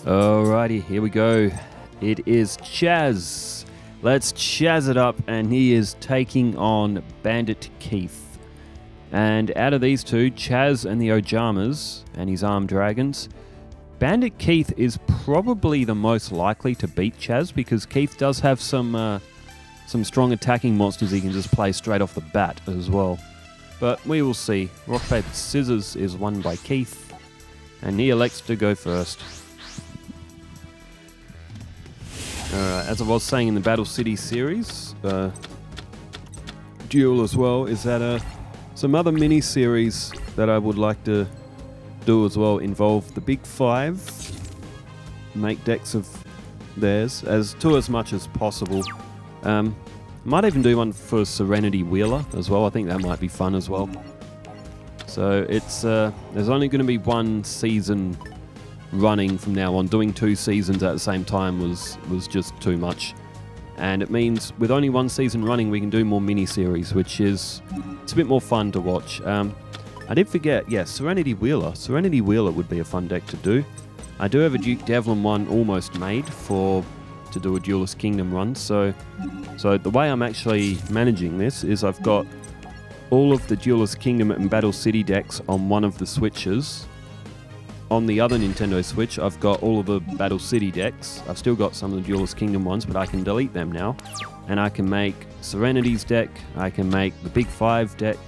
Alrighty, here we go. It is Chazz. Let's Chazz it up, and he is taking on Bandit Keith. And out of these two, Chazz and the Ojamas and his armed dragons, Bandit Keith is probably the most likely to beat Chazz because Keith does have some strong attacking monsters he can just play straight off the bat as well. But we will see. Rock, paper, scissors is won by Keith, and he elects to go first. As I was saying in the Battle City series, Duel as well, is that some other mini-series that I would like to do as well involve the big five, make decks of theirs as much as possible. Might even do one for Serenity Wheeler as well. I think that might be fun as well. So it's there's only going to be one season running from now on. Doing 2 seasons at the same time was just too much, and it means with only 1 season running we can do more mini-series, which is it's a bit more fun to watch. I did forget, yes, Serenity Wheeler would be a fun deck to do. I do have a Duke Devlin one almost made to do a Duelist Kingdom run, so the way I'm actually managing this is I've got all of the Duelist Kingdom and Battle City decks on one of the Switches. On the other Nintendo Switch, I've got all of the Battle City decks. I've still got some of the Duelist Kingdom ones, but I can delete them now. And I can make Serenity's deck, I can make the Big Five deck,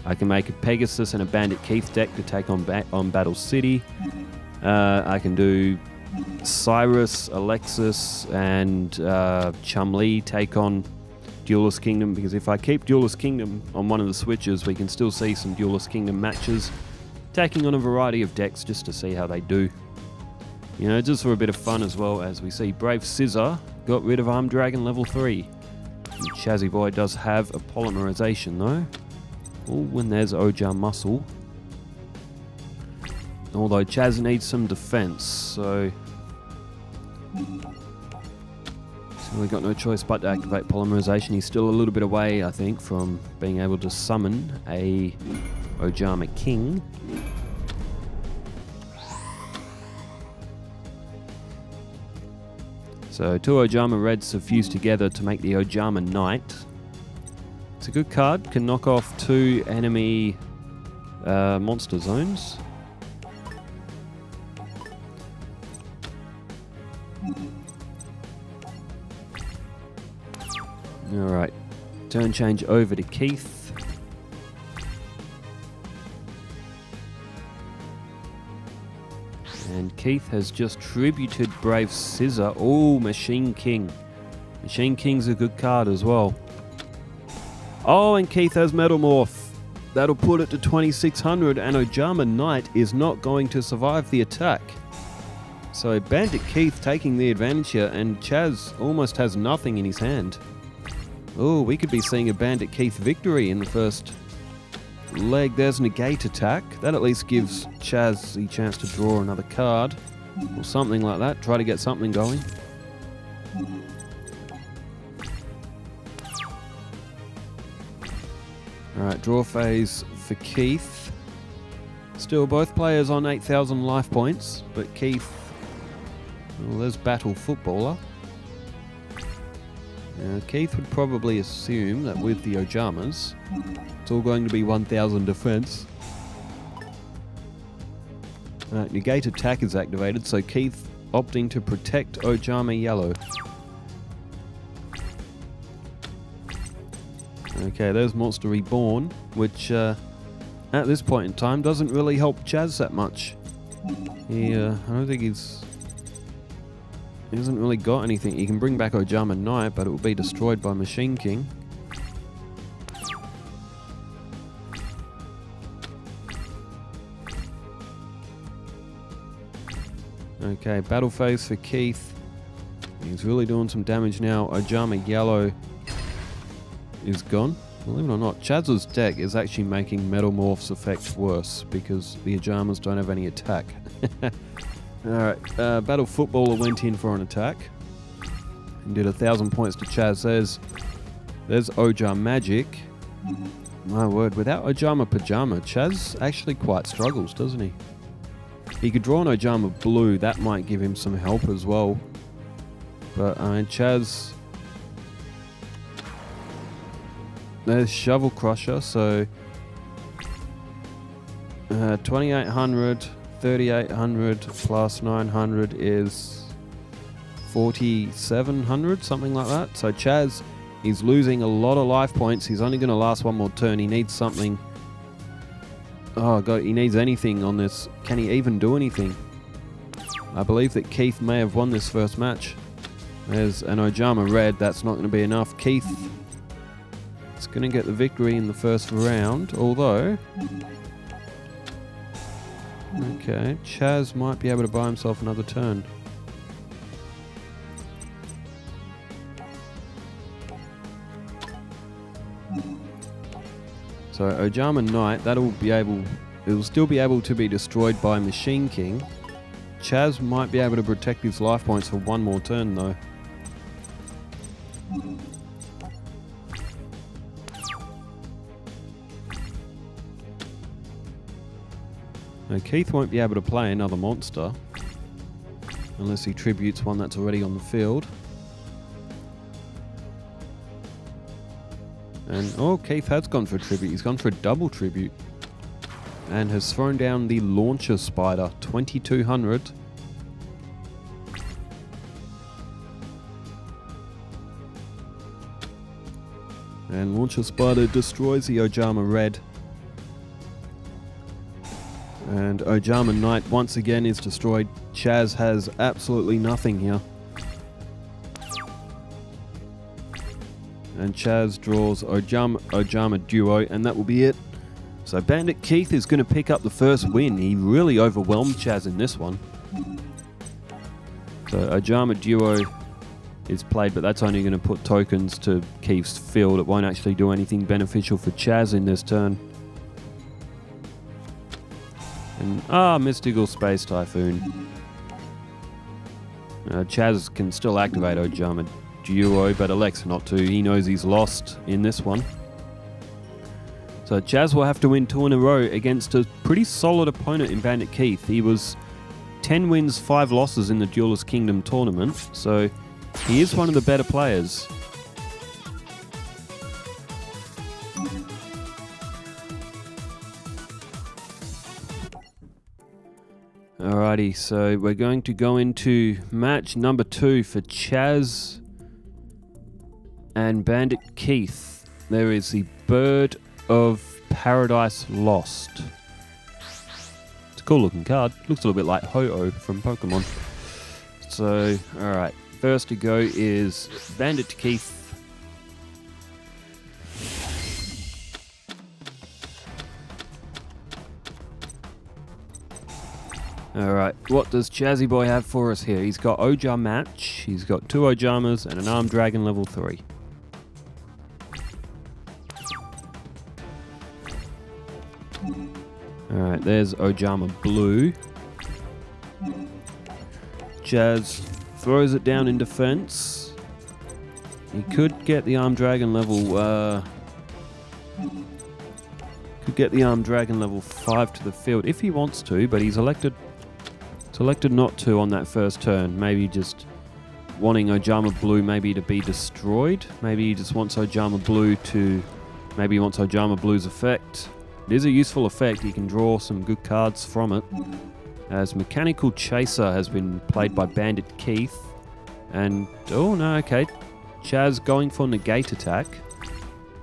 I can make a Pegasus and a Bandit Keith deck to take on Battle City. I can do Cyrus, Alexis, and Chumlee take on Duelist Kingdom, because if I keep Duelist Kingdom on one of the Switches, we can still see some Duelist Kingdom matches, taking on a variety of decks just to see how they do. You know, just for a bit of fun as well, as we see Brave Scissor got rid of Armed Dragon level 3. And Chazzy Boy does have a polymerization though. Oh, and there's Oja Muscle. Although Chazz needs some defense, so we've got no choice but to activate polymerization. He's still a little bit away, I think, from being able to summon a Ojama King. So 2 Ojama Reds have fused together to make the Ojama Knight. It's a good card, can knock off 2 enemy monster zones. Alright, turn change over to Keith. And Keith has just tributed Brave Scissor. Oh, Machine King. Machine King's a good card as well. Oh, and Keith has Metal Morph. That'll put it to 2600, and Ojama Knight is not going to survive the attack. So Bandit Keith taking the advantage here, and Chazz almost has nothing in his hand. Oh, we could be seeing a Bandit Keith victory in the first leg. There's Negate attack. That at least gives Chazz the chance to draw another card or something like that. Try to get something going. Alright, draw phase for Keith. Still both players on 8,000 life points, but Keith, well, there's Battle Footballer. Keith would probably assume that with the Ojamas, it's all going to be 1,000 defense. Negate attack is activated, so Keith opting to protect Ojama Yellow. Okay, there's Monster Reborn, which at this point in time doesn't really help Chazz that much. I don't think he hasn't really got anything. He can bring back Ojama Knight, but it will be destroyed by Machine King. Okay, battle phase for Keith. He's really doing some damage now. Ojama Yellow is gone. Believe it or not, Chazz's deck is actually making Metal Morph's effect worse because the Ojamas don't have any attack. Alright, Battle Footballer went in for an attack and did 1,000 points to Chazz. There's Oja Magic. My word, without Ojama Pajama, Chazz actually quite struggles, doesn't he? He could draw an Ojama Blue. That might give him some help as well. But Chazz... There's Shovel Crusher, so... 2800, 3800 plus 900 is 4700, something like that. So Chazz is losing a lot of life points. He's only going to last one more turn. He needs something. Oh god, he needs anything on this. Can he even do anything? I believe that Keith may have won this first match. There's an Ojama Red. That's not going to be enough. Keith is going to get the victory in the first round, although... Okay, Chazz might be able to buy himself another turn. So Ojama Knight, it'll still be able to be destroyed by Machine King. Chazz might be able to protect his life points for one more turn though. Now Keith won't be able to play another monster unless he tributes one that's already on the field. And oh, Keith has gone for a tribute. He's gone for a double tribute and has thrown down the Launcher Spider, 2200. And Launcher Spider destroys the Ojama Red. And Ojama Knight once again is destroyed. Chazz has absolutely nothing here. And Chazz draws Ojama Duo, and that will be it. So Bandit Keith is going to pick up the first win. He really overwhelmed Chazz in this one. So Ojama Duo is played, but that's only going to put tokens to Keith's field. It won't actually do anything beneficial for Chazz in this turn. And Mystical Space Typhoon. Chazz can still activate Ojama Duo, but elects not to. He knows he's lost in this one. So Chazz will have to win 2 in a row against a pretty solid opponent in Bandit Keith. He was 10 wins, 5 losses in the Duelist Kingdom tournament, so he is one of the better players. Alrighty, so we're going to go into match number 2 for Chazz and Bandit Keith. There is the Bird of Paradise Lost. It's a cool looking card. Looks a little bit like Ho-Oh from Pokemon. So, alright. First to go is Bandit Keith. Alright, what does Chazzy Boy have for us here? He's got Ojama Match, he's got 2 Ojamas and an Armed Dragon level 3. Alright, there's Ojama Blue. Chazz throws it down in defense. He could get the Armed Dragon level could get the Armed Dragon level 5 to the field if he wants to, but he's elected not to on that first turn. Maybe just wanting Ojama Blue maybe to be destroyed. Maybe he just wants Ojama Blue to... Maybe he wants Ojama Blue's effect. It is a useful effect. He can draw some good cards from it. As Mechanical Chaser has been played by Bandit Keith. And... Oh, no, okay. Chazz going for Negate Attack.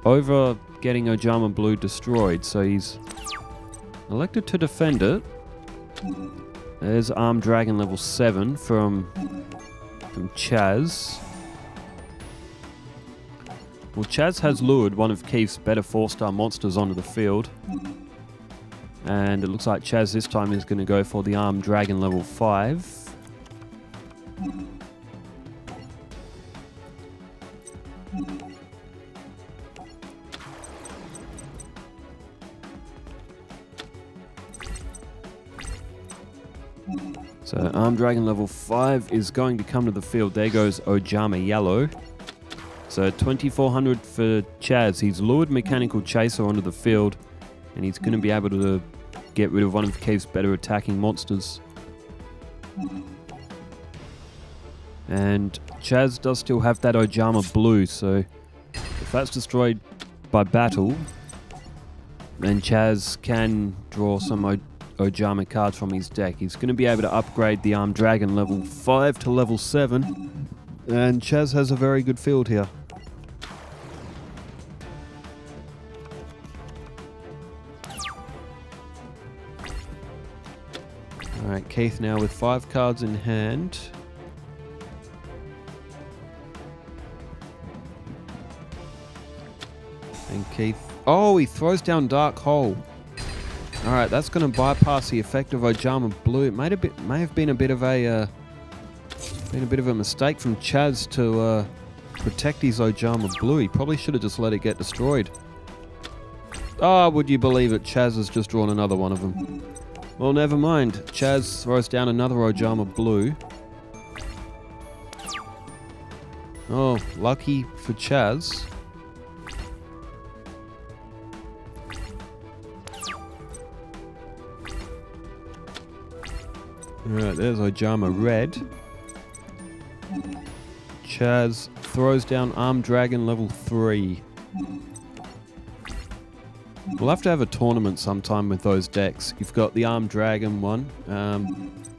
Over getting Ojama Blue destroyed. So he's elected to defend it. There's Armed Dragon level 7 from Chazz. Well, Chazz has lured one of Keith's better 4-star monsters onto the field. And it looks like Chazz this time is going to go for the Armed Dragon level 5. So Armed Dragon level 5 is going to come to the field. There goes Ojama Yellow. So 2400 for Chazz. He's lured Mechanical Chaser onto the field, and he's going to be able to get rid of one of Keith's better attacking monsters. And Chazz does still have that Ojama blue, so if that's destroyed by battle, then Chazz can draw some Ojama cards from his deck. He's going to be able to upgrade the Armed Dragon level 5 to level 7, and Chazz has a very good field here. Alright, Keith now with 5 cards in hand. And Keith... Oh, he throws down Dark Hole. Alright, that's going to bypass the effect of Ojama Blue. It may have been a bit of a mistake from Chazz to protect his Ojama Blue. He probably should have just let it get destroyed. Ah, would you believe it? Chazz has just drawn another one of them. Well, never mind. Chazz throws down another Ojama Blue. Oh, lucky for Chazz. Alright, there's Ojama Red. Chazz throws down Armed Dragon level 3. We'll have to have a tournament sometime with those decks. You've got the Armed Dragon one.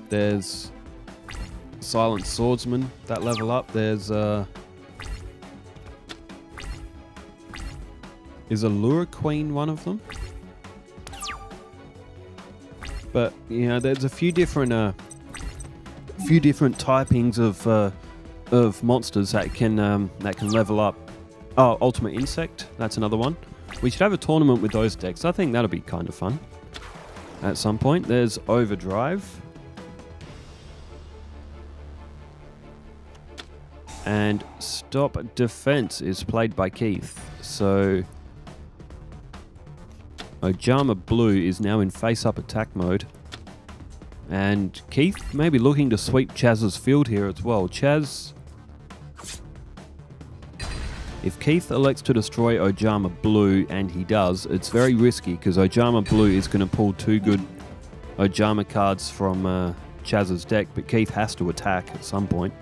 There's Silent Swordsman, that level up. There's is Allure Queen one of them? But you know, there's a few different typings of monsters that can level up. Oh, Ultimate Insect, that's another one. We should have a tournament with those decks. I think that'll be kind of fun at some point. There's Overdrive. And Stop Defense is played by Keith. So Ojama Blue is now in face-up attack mode. And Keith may be looking to sweep Chazz's field here as well. Chazz... If Keith elects to destroy Ojama Blue, and he does, it's very risky because Ojama Blue is going to pull 2 good Ojama cards from Chazz's deck, but Keith has to attack at some point.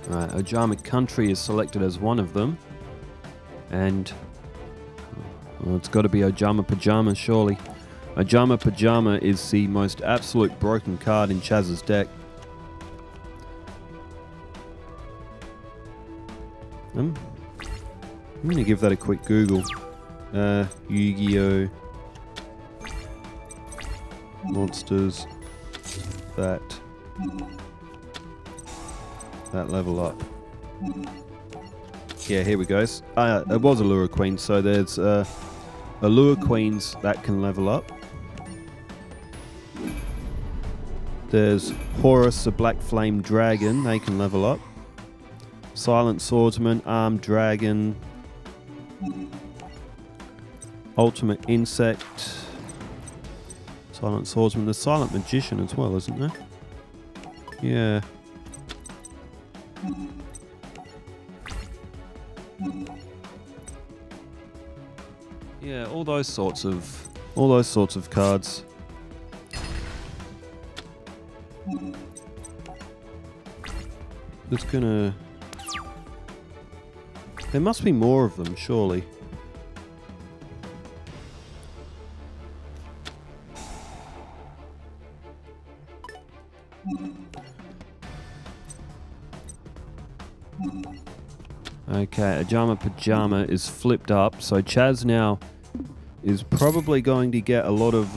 Right, Ojama Country is selected as one of them. And well, it's got to be Ojama Pajama, surely. Ojama Pajama is the most absolute broken card in Chazz's deck. I'm going to give that a quick Google. Yu-Gi-Oh! Monsters that level up. Yeah, here we go. It was Allure Queen, so there's Allure Queens that can level up. There's Horus the Black Flame Dragon, they can level up. Silent Swordsman, Armed Dragon, Ultimate Insect, Silent Swordsman. There's Silent Magician as well, isn't there? Yeah. Yeah, all those sorts of cards. Just gonna... There must be more of them, surely. Okay, Ojama Pajama is flipped up, so Chazz now is probably going to get a lot of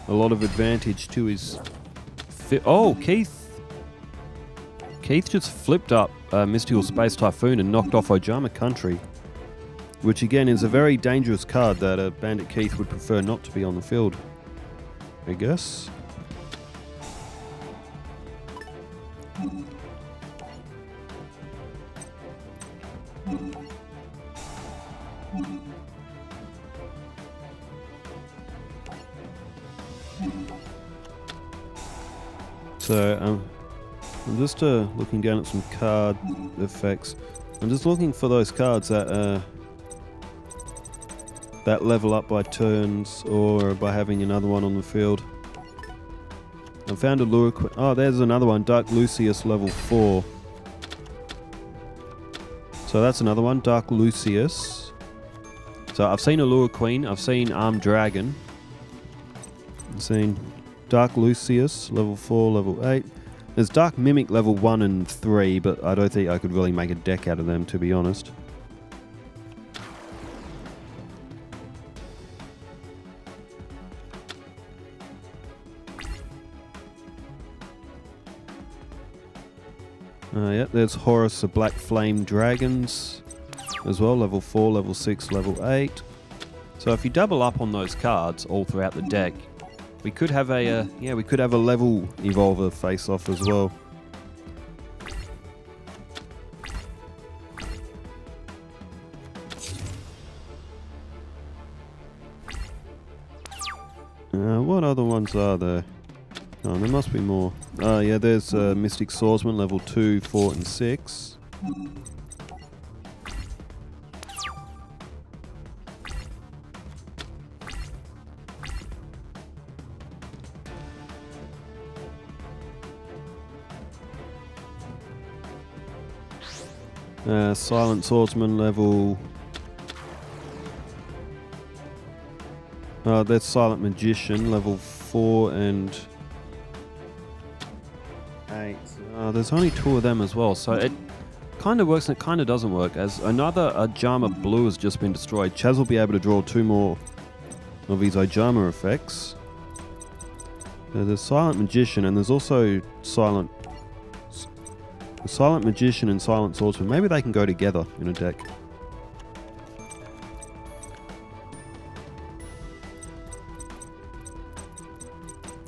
advantage to his... Oh, Keith just flipped up Mystical Space Typhoon and knocked off Ojama Country, which again is a very dangerous card that Bandit Keith would prefer not to be on the field, I guess. So I'm just looking down at some card effects. I'm just looking for those cards that that level up by turns or by having another one on the field. I found a lure. Oh, there's another one. Dark Lucius level 4. So that's another one. Dark Lucius. So I've seen a Lure Queen. I've seen Armed Dragon. I've seen Dark Lucius level 4, level 8. There's Dark Mimic level 1 and 3, but I don't think I could really make a deck out of them, to be honest. Yep, there's Horus the Black Flame Dragons as well, level 4, level 6, level 8. So if you double up on those cards all throughout the deck, we could have a we could have a level Evolver face off as well. What other ones are there? Oh, there must be more. Yeah, there's Mystic Swordsman, level 2, 4, and 6. Silent Swordsman, level... that's Silent Magician, level 4 and 8. There's only 2 of them as well, so it kind of works and it kind of doesn't work. As another Ojama Blue has just been destroyed, Chazz will be able to draw 2 more of his Ojama effects. There's Silent Magician, and there's also Silent Magician and Silent Swordsman. Maybe they can go together in a deck.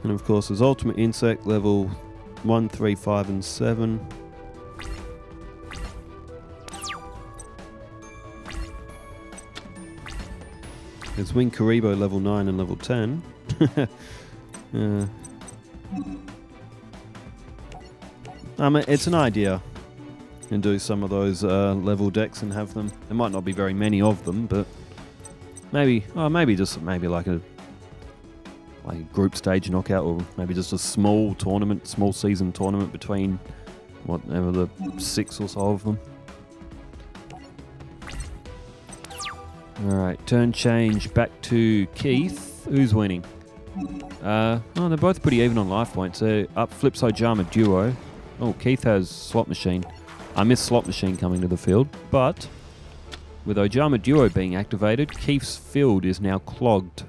And of course there's Ultimate Insect level 1, 3, 5 and 7. There's Wing Karibo level 9 and level 10. It's an idea. And do some of those level decks and have them. There might not be very many of them, but maybe like a group stage knockout, or maybe just a small tournament, small season tournament between whatever the 6 or so of them. Alright, turn change back to Keith. Who's winning? They're both pretty even on life points. So up flips Ojama Duo. Oh, Keith has Slot Machine. I missed Slot Machine coming to the field, but with Ojama Duo being activated, Keith's field is now clogged.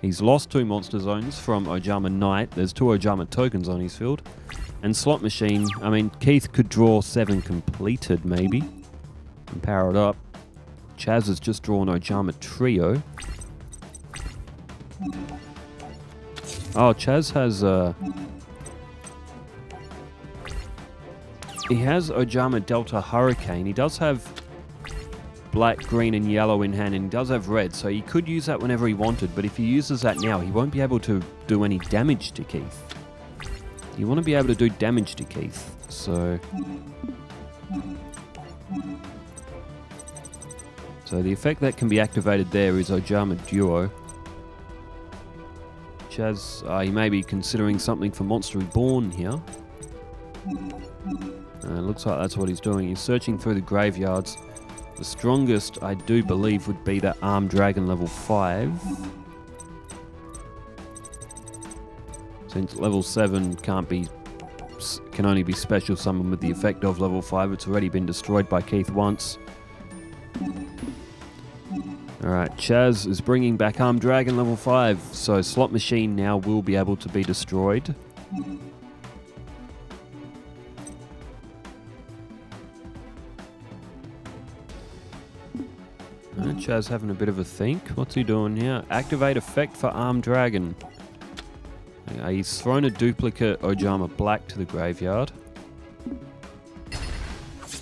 He's lost 2 monster zones from Ojama Knight. There's 2 Ojama tokens on his field. And Slot Machine, I mean, Keith could draw 7 completed, maybe, and power it up. Chazz has just drawn Ojama Trio. Oh, Chazz has... he has Ojama Delta Hurricane. He does have black, green and yellow in hand, and he does have red, so he could use that whenever he wanted, but if he uses that now, he won't be able to do any damage to Keith. You want to be able to do damage to Keith, so the effect that can be activated there is Ojama Duo. Chazz, he may be considering something for Monster Reborn here. It looks like that's what he's doing. He's searching through the graveyards. The strongest, I do believe, would be that Armed Dragon level 5. Since level 7 can only be special summoned with the effect of level 5. It's already been destroyed by Keith once. Alright, Chazz is bringing back Armed Dragon level 5, so Slot Machine now will be able to be destroyed. Chazz having a bit of a think. What's he doing here? Activate effect for Armed Dragon. He's thrown a duplicate Ojama Black to the graveyard.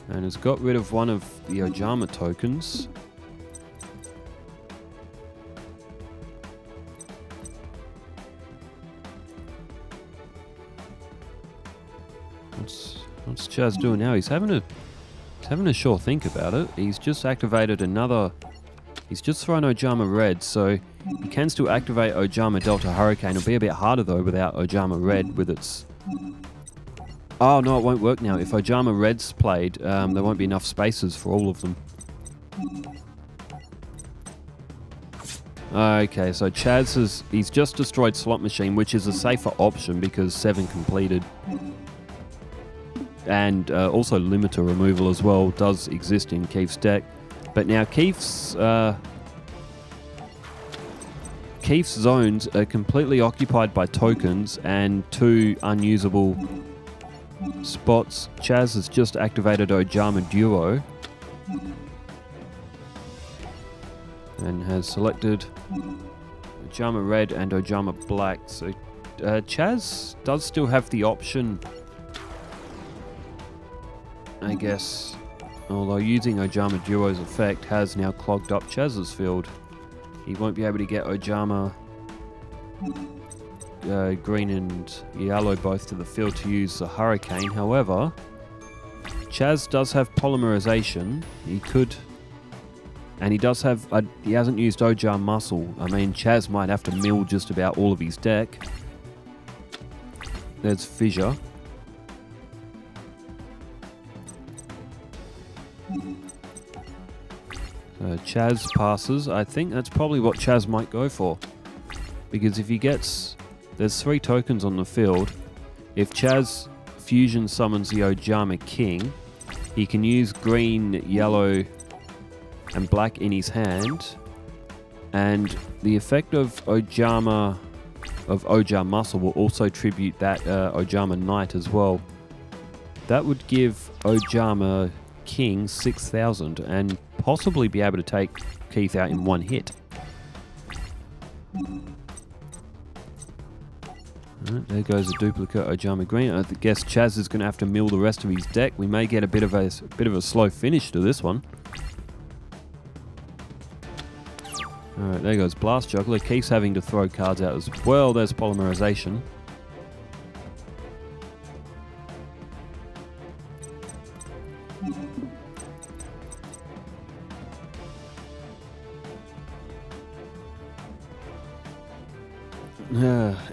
And has got rid of one of the Ojama tokens. What's Chazz doing now? He's having a sure think about it. He's just activated another He's just thrown Ojama Red, so he can still activate Ojama Delta Hurricane. It'll be a bit harder though without Ojama Red with its... Oh no, it won't work now. If Ojama Red's played, there won't be enough spaces for all of them. Okay, so Chazz he's just destroyed Slot Machine, which is a safer option because 7 completed. And also limiter removal as well does exist in Keith's deck. But now Keith's zones are completely occupied by tokens and 2 unusable spots. Chazz has just activated Ojama Duo and has selected Ojama Red and Ojama Black. So Chazz does still have the option, I guess, although using Ojama Duo's effect has now clogged up Chazz's field. He won't be able to get Ojama green and yellow both to the field to use the Hurricane. However, Chazz does have polymerization. He could, and he does have, he hasn't used Ojama Muscle. I mean, Chazz might have to mill just about all of his deck. There's Fissure. Chazz passes. I think that's probably what Chazz might go for. Because if he gets... There's 3 tokens on the field. If Chazz fusion summons the Ojama King, he can use green, yellow, and black in his hand. And the effect of Ojama Muscle will also tribute that Ojama Knight as well. That would give Ojama King 6,000 and possibly be able to take Keith out in 1 hit. Right, there goes a duplicate Ojama Green. I guess Chazz is going to have to mill the rest of his deck. We may get a bit of a slow finish to this one. Alright, there goes Blast Juggler. Keith's having to throw cards out as well. There's Polymerization.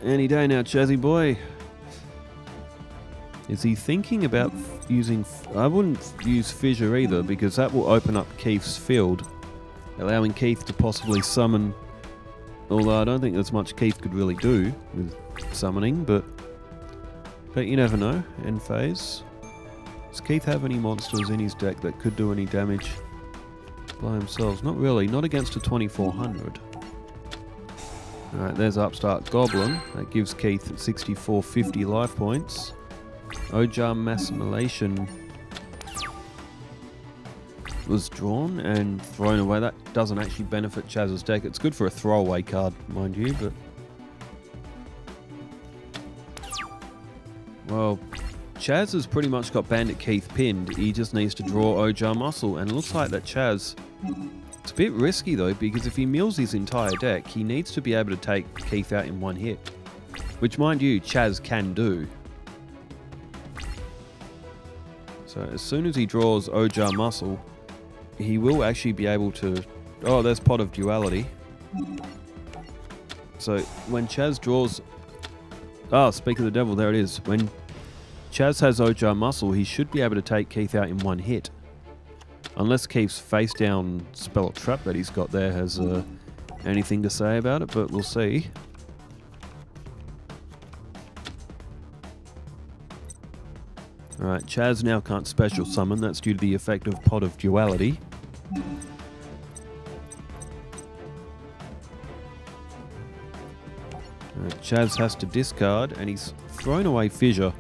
Any day now, Chazzy boy. Is he thinking about using... I wouldn't use Fissure either, because that will open up Keith's field, allowing Keith to possibly summon... Although I don't think there's much Keith could really do with summoning, but you never know. End phase. Does Keith have any monsters in his deck that could do any damage by themselves? Not really. Not against a 2400. Alright, there's Upstart Goblin. That gives Keith 6450 life points. Ojama Assimilation was drawn and thrown away. That doesn't actually benefit Chazz's deck. It's good for a throwaway card, mind you, but... Well, Chazz has pretty much got Bandit Keith pinned. He just needs to draw Ojama Muscle, and it looks like that Chazz... It's a bit risky though, because if he mills his entire deck, he needs to be able to take Keith out in 1 hit. Which, mind you, Chazz can do. So as soon as he draws Ojama Muscle, he will actually be able to... Oh, there's Pot of Duality. So when Chazz draws... Ah, speak of the devil, there it is. When Chazz has Ojama Muscle, he should be able to take Keith out in 1 hit. Unless Keith's face down spell trap that he's got there has anything to say about it, but we'll see. Alright, Chazz now can't special summon. That's due to the effect of Pot of Duality. Alright, Chazz has to discard, and he's thrown away Fissure,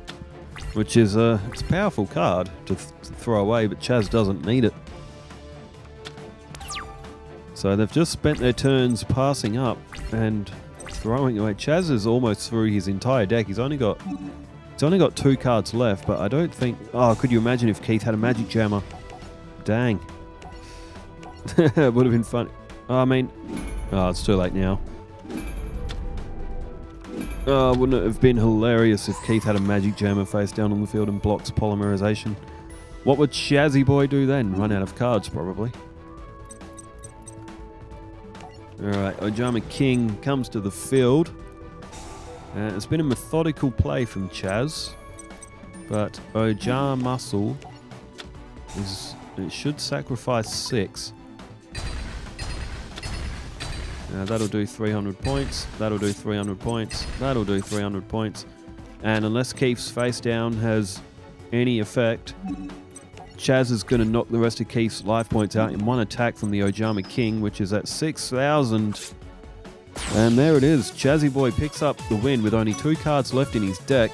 which is it's a powerful card to throw away, but Chazz doesn't need it. So they've just spent their turns passing up and throwing away. Chazz is almost through his entire deck. He's only got 2 cards left, but I don't think... Oh, could you imagine if Keith had a Magic Jammer? Dang. It would have been fun. Oh, I mean... Oh, it's too late now. Oh, wouldn't it have been hilarious if Keith had a Magic Jammer face down on the field and blocks Polymerization? What would Chazzy boy do then? Run out of cards, probably. Alright, Ojama King comes to the field. It's been a methodical play from Chazz, but Ojama Muscle it should sacrifice 6. That'll do 300 points, that'll do 300 points, that'll do 300 points. And unless Keith's face down has any effect, Chazz is going to knock the rest of Keith's life points out in one attack from the Ojama King, which is at 6,000. And there it is. Chazzy Boy picks up the win with only 2 cards left in his deck.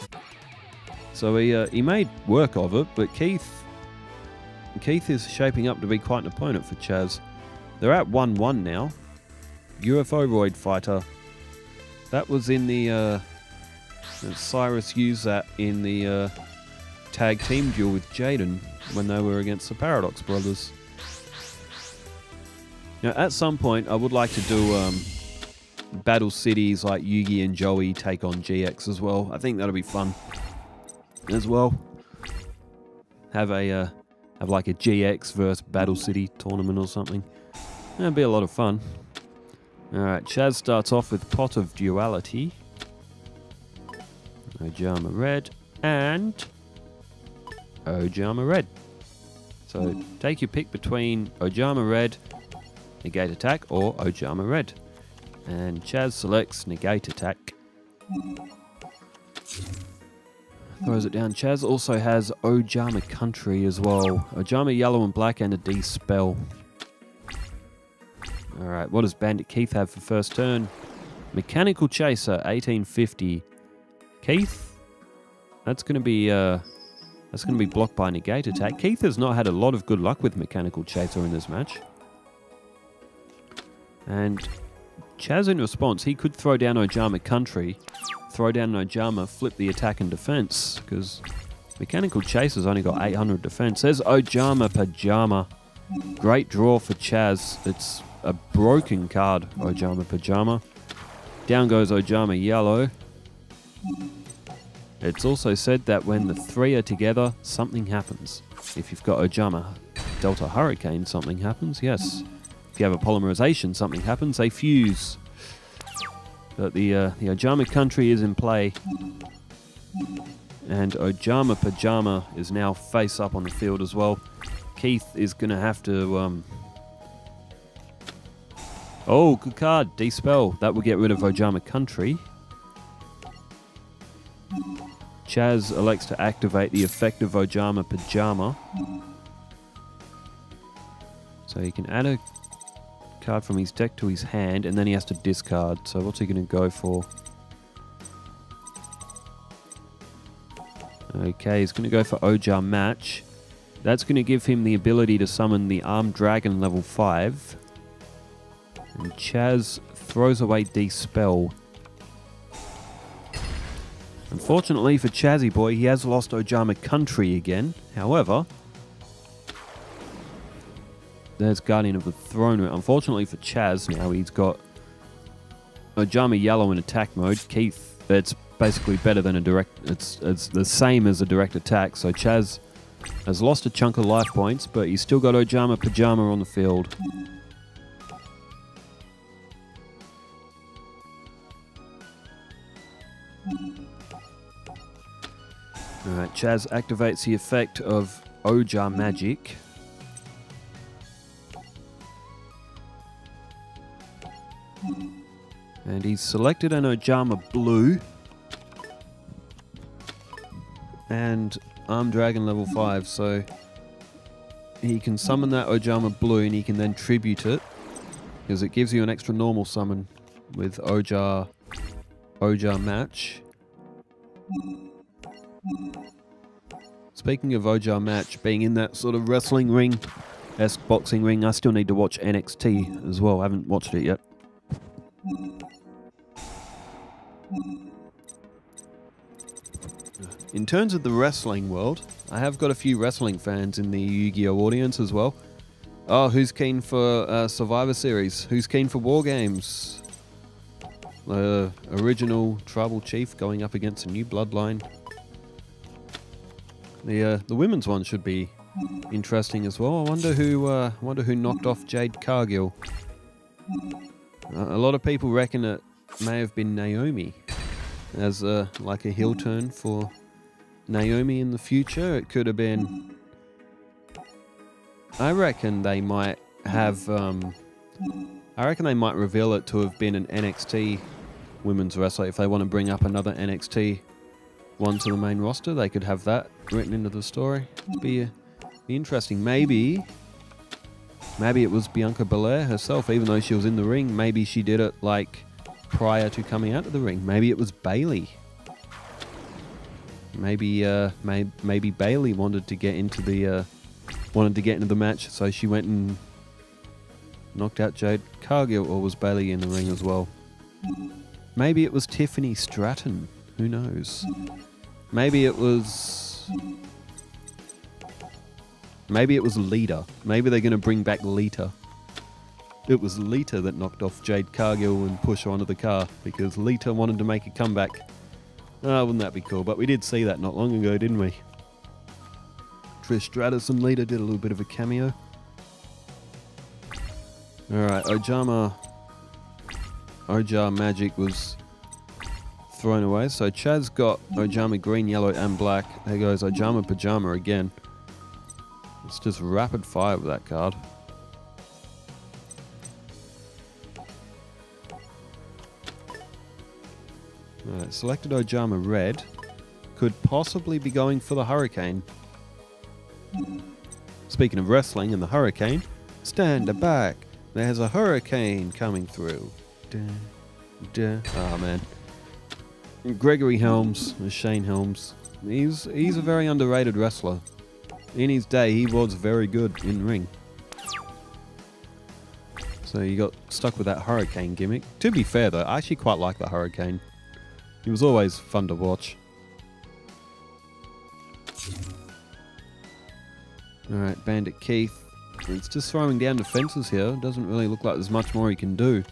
So he made work of it, but Keith is shaping up to be quite an opponent for Chazz. They're at 1-1 now. UFO Roid Fighter. That was in the... Cyrus used that in the tag team duel with Jaden when they were against the Paradox Brothers. Now, at some point, I would like to do battle cities like Yugi and Joey take on GX as well. I think that'll be fun as well. Have like a GX versus Battle City tournament or something. That'd be a lot of fun. Alright, Chazz starts off with Pot of Duality. Ojama Red and Ojama Red. So take your pick between Ojama Red, Negate Attack, or Ojama Red. And Chazz selects Negate Attack. Throws it down. Chazz also has Ojama Country as well. Ojama Yellow and Black and a D-Spell. Alright, what does Bandit Keith have for first turn? Mechanical Chaser, 1850. Keith, that's going to be blocked by Negate Attack. Keith has not had a lot of good luck with Mechanical Chaser in this match. And Chazz, in response, he could throw down Ojama Country, throw down Ojama, flip the attack and defense, because Mechanical Chaser's only got 800 defense. There's Ojama Pajama. Great draw for Chazz. It's a broken card, Ojama Pajama. Down goes Ojama Yellow. It's also said that when the 3 are together, something happens. If you've got Ojama Delta Hurricane, something happens, yes. If you have a polymerization, something happens, they fuse. But the Ojama Country is in play. And Ojama Pajama is now face up on the field as well. Keith is going to have to... Oh, good card, D-Spell. That will get rid of Ojama Country. Chazz elects to activate the effect of Ojama Pajama. So he can add a card from his deck to his hand, and then he has to discard. So what's he going to go for? Okay, he's going to go for Ojama Match. That's going to give him the ability to summon the Armed Dragon level 5. And Chazz throws away D-Spell. Unfortunately for Chazzy Boy, he has lost Ojama Country again. However, there's Guardian of the Throne. Unfortunately for Chazz now, he's got Ojama Yellow in attack mode. Keith, it's basically better than a direct... It's the same as a direct attack. So Chazz has lost a chunk of life points, but he's still got Ojama Pajama on the field. Alright, Chazz activates the effect of Ojama Magic. And he's selected an Ojama Blue. And Armed Dragon level 5, so he can summon that Ojama Blue and he can then tribute it, because it gives you an extra normal summon with Ojama Match. Speaking of Ojama Match being in that sort of wrestling ring-esque boxing ring, I still need to watch NXT as well. I haven't watched it yet. In terms of the wrestling world, I have got a few wrestling fans in the Yu-Gi-Oh audience as well. Oh, who's keen for Survivor Series? Who's keen for War Games? Original Tribal Chief going up against a new Bloodline. The women's one should be interesting as well. I wonder who knocked off Jade Cargill. A lot of people reckon it may have been Naomi as like a heel turn for Naomi in the future. It could have been... I reckon they might have... I reckon they might reveal it to have been an NXT women's wrestler. If they want to bring up another NXT one to the main roster, they could have that written into the story. It'd be interesting. Maybe it was Bianca Belair herself, even though she was in the ring. Maybe she did it like prior to coming out of the ring. Maybe it was Bayley. Maybe Bayley wanted to get into the match, so she went and knocked out Jade Cargill, or was Bayley in the ring as well? Maybe it was Tiffany Stratton. Who knows? Maybe it was Lita. Maybe they're going to bring back Lita. It was Lita that knocked off Jade Cargill and pushed her onto the car because Lita wanted to make a comeback. Oh, wouldn't that be cool? But we did see that not long ago, didn't we? Trish Stratus and Lita did a little bit of a cameo. Alright, Ojama Magic was thrown away. So Chazz got Ojama green, yellow and black. There goes Ojama Pajama again. It's just rapid fire with that card. Alright, selected Ojama red. Could possibly be going for the Hurricane. Speaking of wrestling and the Hurricane, stand back. There's a hurricane coming through. Oh man. Gregory Helms, Shane Helms. He's a very underrated wrestler. In his day, he was very good in ring. So you got stuck with that Hurricane gimmick. To be fair though, I actually quite like the Hurricane. He was always fun to watch. Alright, Bandit Keith. It's just throwing down defenses here. Doesn't really look like there's much more he can do.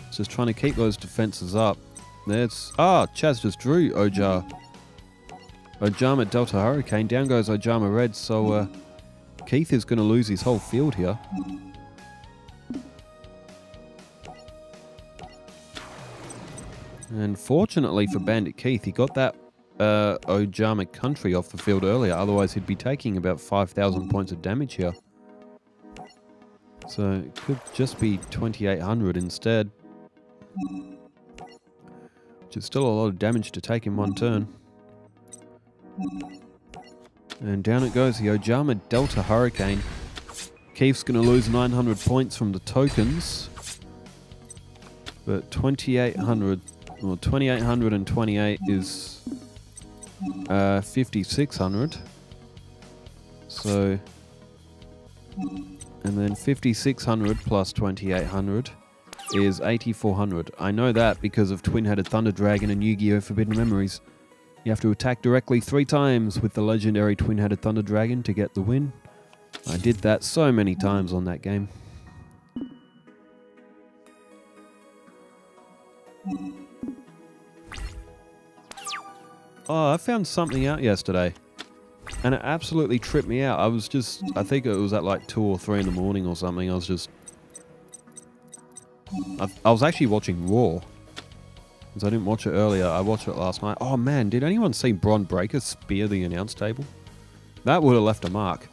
It's just trying to keep those defenses up. There's... Ah, Chazz just drew Ojama Delta Hurricane. Down goes Ojama Red, so Keith is going to lose his whole field here. And fortunately for Bandit Keith, he got that Ojama Country off the field earlier. Otherwise, he'd be taking about 5,000 points of damage here. So it could just be 2,800 instead. Which is still a lot of damage to take in one turn. And down it goes, the Ojama Delta Hurricane. Keith's going to lose 900 points from the tokens. But 2,800, well, 2,828 is 5,600. So... And then 5,600 plus 2,800 is 8,400. I know that because of Twin-Headed Thunder Dragon and Yu-Gi-Oh! Forbidden Memories. You have to attack directly 3 times with the legendary Twin-Headed Thunder Dragon to get the win. I did that so many times on that game. Oh, I found something out yesterday. And it absolutely tripped me out. I think it was at like 2 or 3 in the morning or something. I was actually watching Raw. Because I didn't watch it earlier. I watched it last night. Oh man, did anyone see Bron Breakker spear the announce table? That would have left a mark.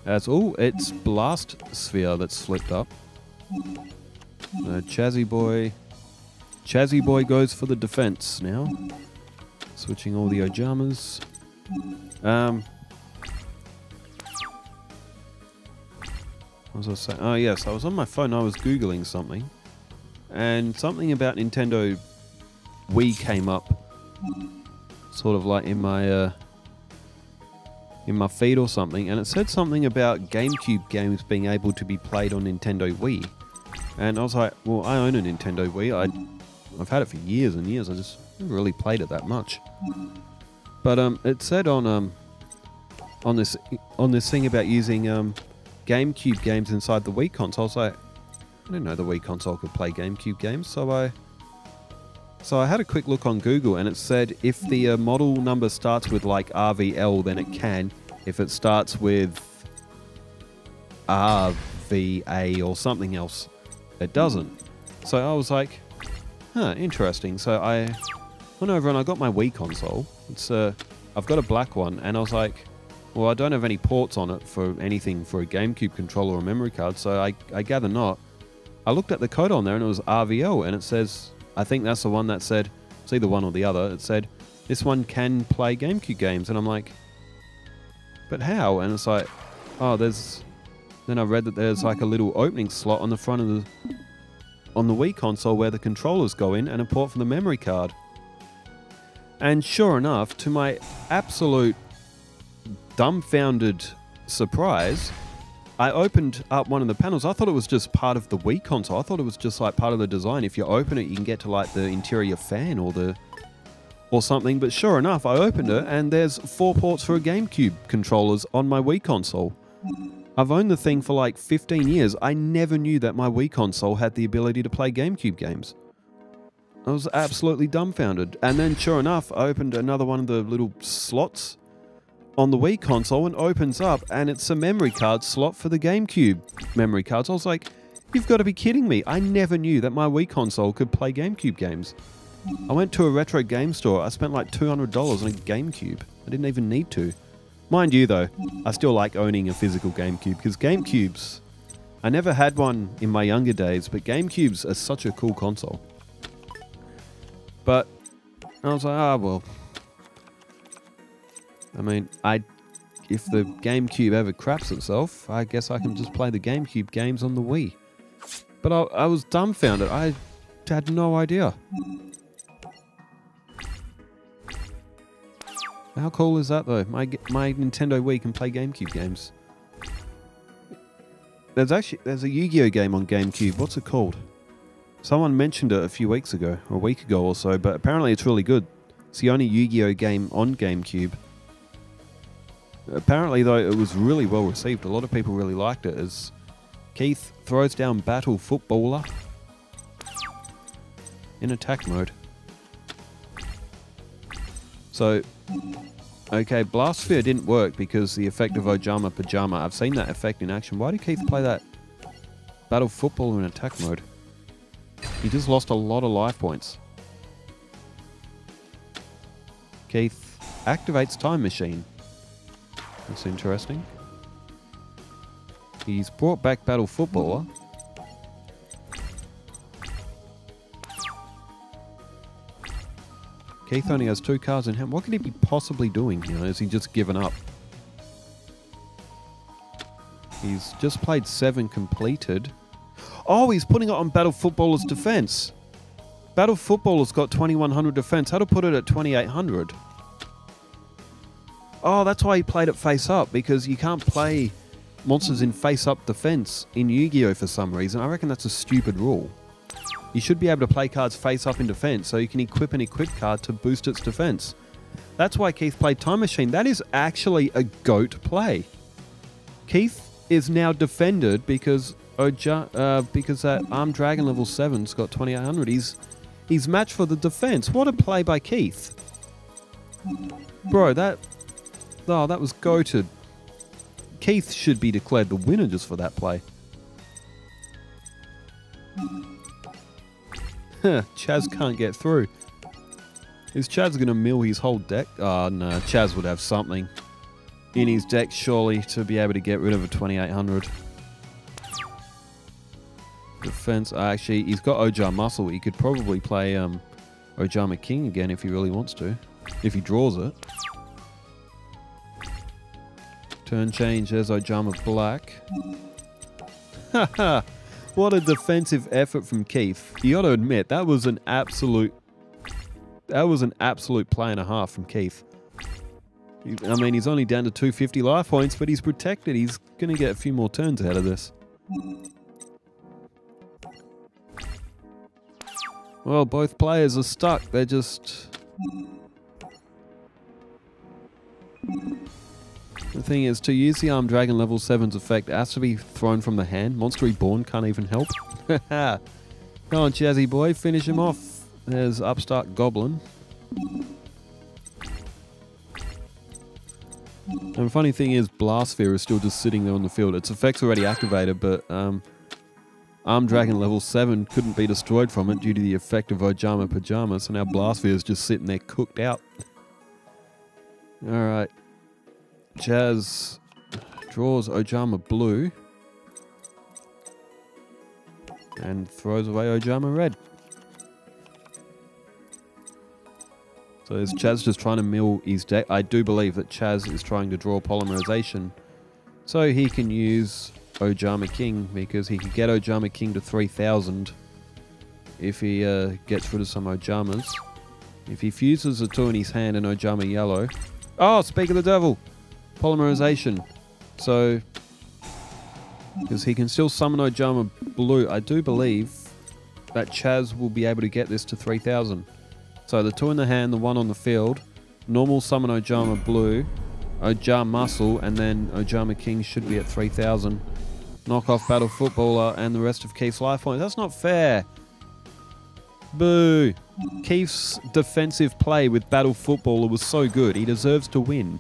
It's Blast Sphere that's flipped up. Chazzy Boy goes for the defense now. Switching all the Ojamas. What was I saying? Oh yes, I was on my phone, I was Googling something. And something about Nintendo Wii came up. Sort of like in my feed or something. And it said something about GameCube games being able to be played on Nintendo Wii. And I was like, well, I own a Nintendo Wii. I've had it for years and years. I just never really played it that much. But it said on this thing about using GameCube games inside the Wii console. So I didn't know the Wii console could play GameCube games. So I had a quick look on Google, and it said if the model number starts with like RVL, then it can. If it starts with RVA or something else, it doesn't. So I was like, huh, interesting. So I went over and I got my Wii console. It's I've got a black one, and I was like, well, I don't have any ports on it for anything for a GameCube controller or memory card, so I gather not. I looked at the code on there and it was RVO, and it says, I think that's the one that said, it's either one or the other, it said, this one can play GameCube games, and I'm like, but how? And it's like, oh, then I read that there's like a little opening slot on the front of on the Wii console where the controllers go in and a port for the memory card. And sure enough, to my absolute dumbfounded surprise, I opened up one of the panels. I thought it was just part of the Wii console. I thought it was just like part of the design. If you open it, you can get to like the interior fan or something. But sure enough, I opened it and there's 4 ports for a GameCube controllers on my Wii console. I've owned the thing for like 15 years. I never knew that my Wii console had the ability to play GameCube games. I was absolutely dumbfounded. And then sure enough, I opened another one of the little slots on the Wii console and opens up, and it's a memory card slot for the GameCube memory cards. I was like, you've got to be kidding me. I never knew that my Wii console could play GameCube games. I went to a retro game store. I spent like $200 on a GameCube. I didn't even need to. Mind you though, I still like owning a physical GameCube, because GameCubes, I never had one in my younger days, but GameCubes are such a cool console. But I was like, ah, well, I mean, if the GameCube ever craps itself, I guess I can just play the GameCube games on the Wii. But I was dumbfounded. I had no idea. How cool is that, though? My Nintendo Wii can play GameCube games. There's a Yu-Gi-Oh game on GameCube. What's it called? Someone mentioned it a few weeks ago, or a week ago or so, but apparently it's really good. It's the only Yu-Gi-Oh game on GameCube. Apparently, though, it was really well received. A lot of people really liked it, as Keith throws down Battle Footballer in attack mode. So, okay, Blast Sphere didn't work because the effect of Ojama Pajama. I've seen that effect in action. Why did Keith play that Battle Footballer in attack mode? He just lost a lot of life points. Keith activates Time Machine. That's interesting. He's brought back Battle Footballer. Keith only has 2 cards in hand. What could he be possibly doing here? Has he just given up? He's just played 7 completed. Oh, he's putting it on Battle Footballer's defense. Battle Footballer's got 2100 defense. How to put it at 2800? Oh, that's why he played it face up, because you can't play monsters in face up defense in Yu-Gi-Oh for some reason. I reckon that's a stupid rule. You should be able to play cards face up in defense, so you can equip an equip card to boost its defense. That's why Keith played Time Machine. That is actually a GOAT play. Keith is now defended because that Armed Dragon level 7's got 2800. He's matched for the defense. What a play by Keith. Bro, that was goated. Keith should be declared the winner just for that play. Chazz can't get through. Is Chazz going to mill his whole deck? Oh no, Chazz would have something in his deck surely to be able to get rid of a 2800. Defense, actually, he's got Ojar Muscle. He could probably play Ojama King again if he really wants to. If he draws it. Turn change, there's Ojama Black. Haha, what a defensive effort from Keith. You gotta admit, that was an absolute play and a half from Keith. I mean, he's only down to 250 life points, but he's protected. He's gonna get a few more turns out of this. Well, both players are stuck. They're just... The thing is, to use the Armed Dragon level 7's effect, it has to be thrown from the hand. Monster Reborn can't even help. Come on, Chazzy boy, finish him off. There's Upstart Goblin. And the funny thing is, Blast Sphere is still just sitting there on the field. Its effect's already activated, but Armed Dragon level 7 couldn't be destroyed from it due to the effect of Ojama Pajama, so now Blastsphere is just sitting there cooked out. Alright. Chazz draws Ojama Blue and throws away Ojama Red. So is Chazz just trying to mill his deck? I do believe that Chazz is trying to draw Polymerization so he can use Ojama King, because he could get Ojama King to 3,000 if he gets rid of some Ojamas. If he fuses a 2 in his hand and Ojama Yellow... Oh, speak of the devil! Polymerization. So, because he can still summon Ojama Blue, I do believe that Chazz will be able to get this to 3,000. So the 2 in the hand, the 1 on the field, normal summon Ojama Blue, Ojama Muscle, and then Ojama King should be at 3,000. Knock off Battle Footballer and the rest of Keith's life points. That's not fair. Boo. Keith's defensive play with Battle Footballer was so good. He deserves to win.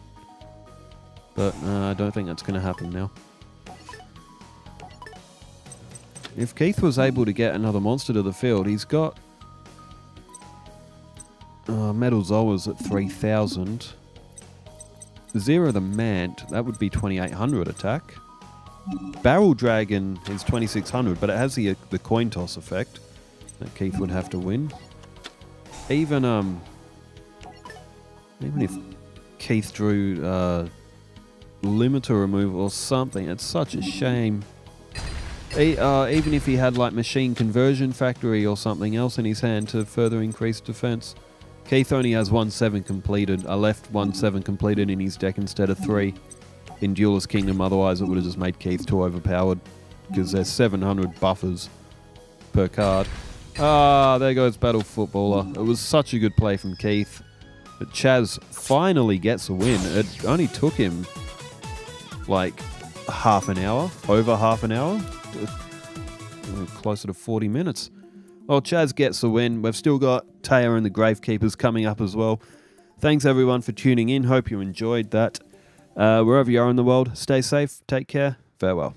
But I don't think that's going to happen now. If Keith was able to get another monster to the field, he's got Metal Zoas at 3,000. Zero the Mant, that would be 2,800 attack. Barrel Dragon is 2,600, but it has the coin toss effect that Keith would have to win. Even if Keith drew limiter removal or something, it's such a shame. Even if he had like Machine Conversion Factory or something else in his hand to further increase defense. Keith only has 1/7 completed. I left 1/7 completed in his deck instead of 3 in Duelist Kingdom, otherwise it would have just made Keith too overpowered because there's 700 buffers per card. Ah, there goes Battle Footballer. It was such a good play from Keith. But Chazz finally gets a win. It only took him like half an hour, over half an hour, closer to 40 minutes. Well, Chazz gets the win. We've still got Taya and the Gravekeepers coming up as well. Thanks everyone for tuning in. Hope you enjoyed that. Wherever you are in the world, stay safe, take care, farewell.